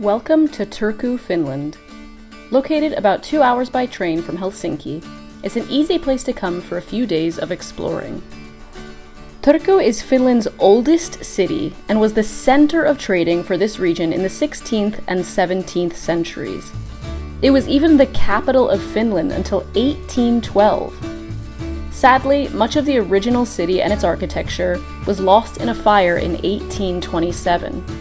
Welcome to Turku, Finland. Located about 2 hours by train from Helsinki, it's an easy place to come for a few days of exploring. Turku is Finland's oldest city and was the center of trading for this region in the 16th and 17th centuries. It was even the capital of Finland until 1812. Sadly, much of the original city and its architecture was lost in a fire in 1827.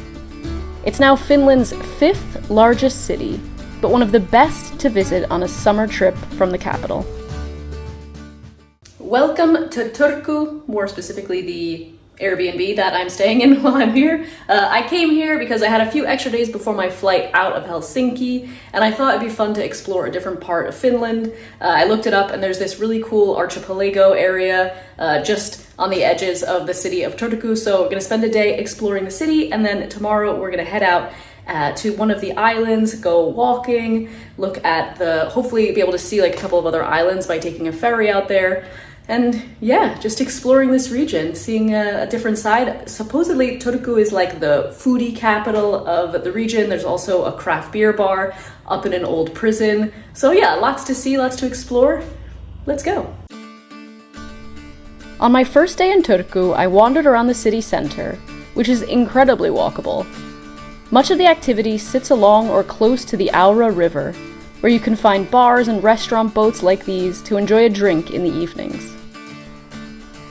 It's now Finland's 5th largest city, but one of the best to visit on a summer trip from the capital. Welcome to Turku, more specifically the Airbnb that I'm staying in while I'm here. I came here because I had a few extra days before my flight out of Helsinki, and I thought it'd be fun to explore a different part of Finland. I looked it up, and there's this really cool archipelago area just on the edges of the city of Turku. So we're gonna spend a day exploring the city, and then tomorrow we're gonna head out to one of the islands, go walking, look at hopefully be able to see like a couple of other islands by taking a ferry out there. And yeah, just exploring this region, seeing a different side. Supposedly Turku is like the foodie capital of the region. There's also a craft beer bar up in an old prison. So yeah, lots to see, lots to explore. Let's go. On my first day in Turku, I wandered around the city center, which is incredibly walkable. Much of the activity sits along or close to the Aura River, where you can find bars and restaurant boats like these to enjoy a drink in the evenings.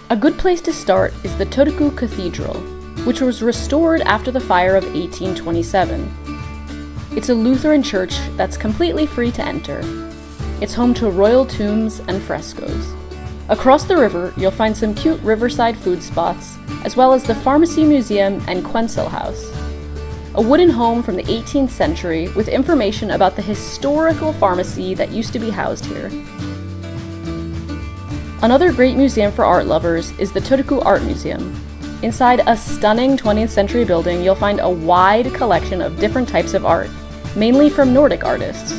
A good place to start is the Turku Cathedral, which was restored after the fire of 1827. It's a Lutheran church that's completely free to enter. It's home to royal tombs and frescoes. Across the river, you'll find some cute riverside food spots, as well as the Pharmacy Museum and Quencel House, a wooden home from the 18th century with information about the historical pharmacy that used to be housed here. Another great museum for art lovers is the Turku Art Museum. Inside a stunning 20th century building, you'll find a wide collection of different types of art, mainly from Nordic artists.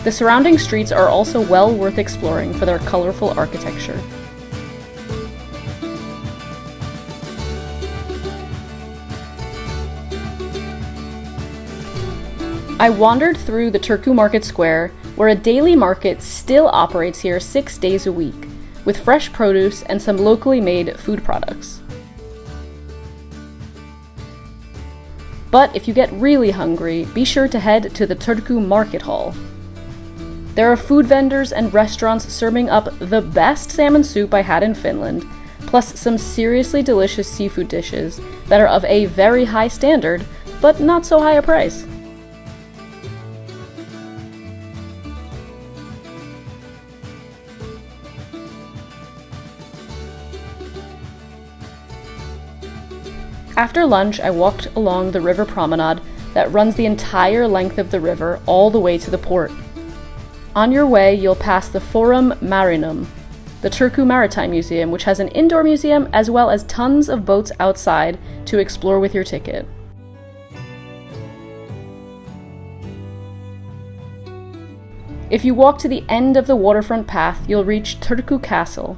The surrounding streets are also well worth exploring for their colorful architecture. I wandered through the Turku Market Square, where a daily market still operates here 6 days a week, with fresh produce and some locally made food products. But if you get really hungry, be sure to head to the Turku Market Hall. There are food vendors and restaurants serving up the best salmon soup I had in Finland, plus some seriously delicious seafood dishes that are of a very high standard, but not so high a price. After lunch, I walked along the river promenade that runs the entire length of the river all the way to the port. On your way, you'll pass the Forum Marinum, the Turku Maritime Museum, which has an indoor museum as well as tons of boats outside to explore with your ticket. If you walk to the end of the waterfront path, you'll reach Turku Castle.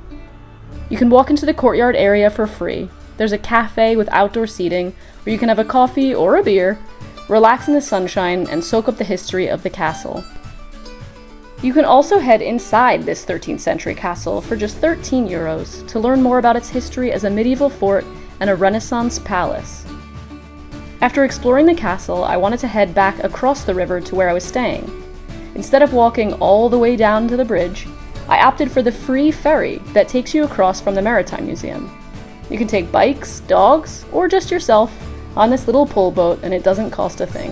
You can walk into the courtyard area for free. There's a cafe with outdoor seating where you can have a coffee or a beer, relax in the sunshine, and soak up the history of the castle. You can also head inside this 13th century castle for just 13 euros to learn more about its history as a medieval fort and a Renaissance palace. After exploring the castle, I wanted to head back across the river to where I was staying. Instead of walking all the way down to the bridge, I opted for the free ferry that takes you across from the Maritime Museum. You can take bikes, dogs, or just yourself on this little pull boat, and it doesn't cost a thing.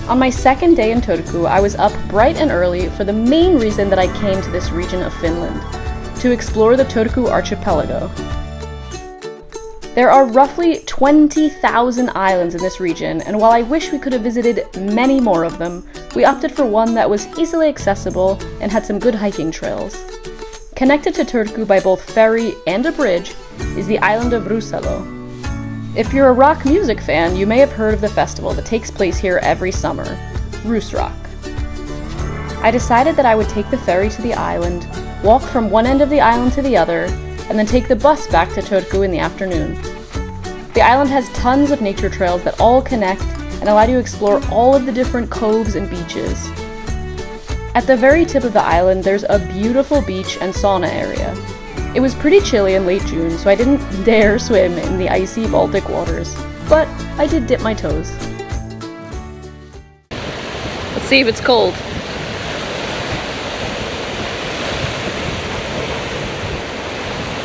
On my second day in Turku, I was up bright and early for the main reason that I came to this region of Finland, to explore the Turku Archipelago. There are roughly 20,000 islands in this region, and while I wish we could have visited many more of them, we opted for one that was easily accessible and had some good hiking trails. Connected to Turku by both ferry and a bridge is the island of Rusalo. If you're a rock music fan, you may have heard of the festival that takes place here every summer, Rock. I decided that I would take the ferry to the island, walk from one end of the island to the other, and then take the bus back to Turku in the afternoon. The island has tons of nature trails that all connect and allow you to explore all of the different coves and beaches. At the very tip of the island, there's a beautiful beach and sauna area. It was pretty chilly in late June, so I didn't dare swim in the icy Baltic waters, but I did dip my toes. Let's see if it's cold.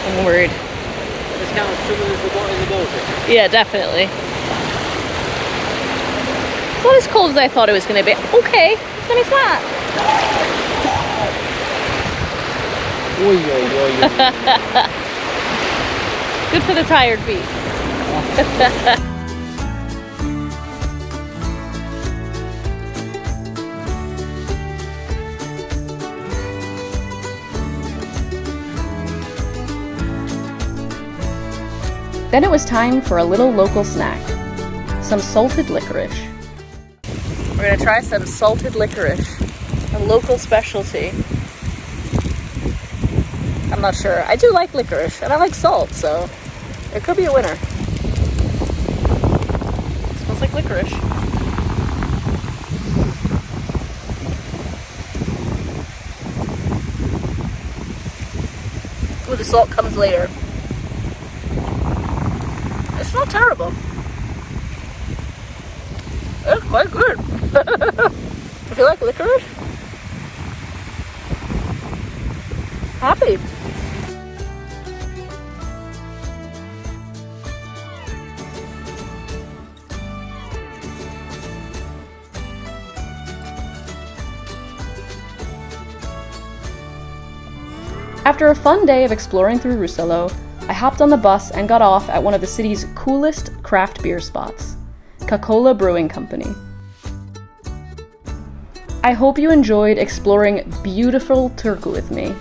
I'm worried. It's kind of similar to the one in the Baltic. Yeah, definitely. It's not as cold as I thought it was going to be. Okay, it's going to be flat. Oi, oi, oi, oi. Good for the tired feet. Then it was time for a little local snack. Some salted licorice. We're gonna try some salted licorice, a local specialty. I'm not sure. I do like licorice and I like salt, so it could be a winner. It smells like licorice. Ooh, the salt comes later. It's not terrible. It's quite good. If you like licorice, happy. After a fun day of exploring through Russelo, I hopped on the bus and got off at one of the city's coolest craft beer spots, Kakkola Brewing Company. I hope you enjoyed exploring beautiful Turku with me.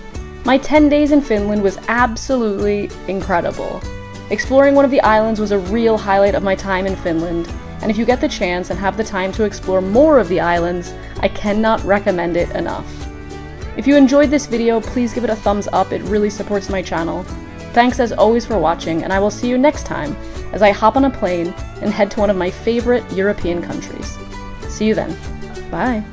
My 10 days in Finland was absolutely incredible. Exploring one of the islands was a real highlight of my time in Finland, and if you get the chance and have the time to explore more of the islands, I cannot recommend it enough. If you enjoyed this video, please give it a thumbs up, it really supports my channel. Thanks as always for watching, and I will see you next time as I hop on a plane and head to one of my favorite European countries. See you then. Bye.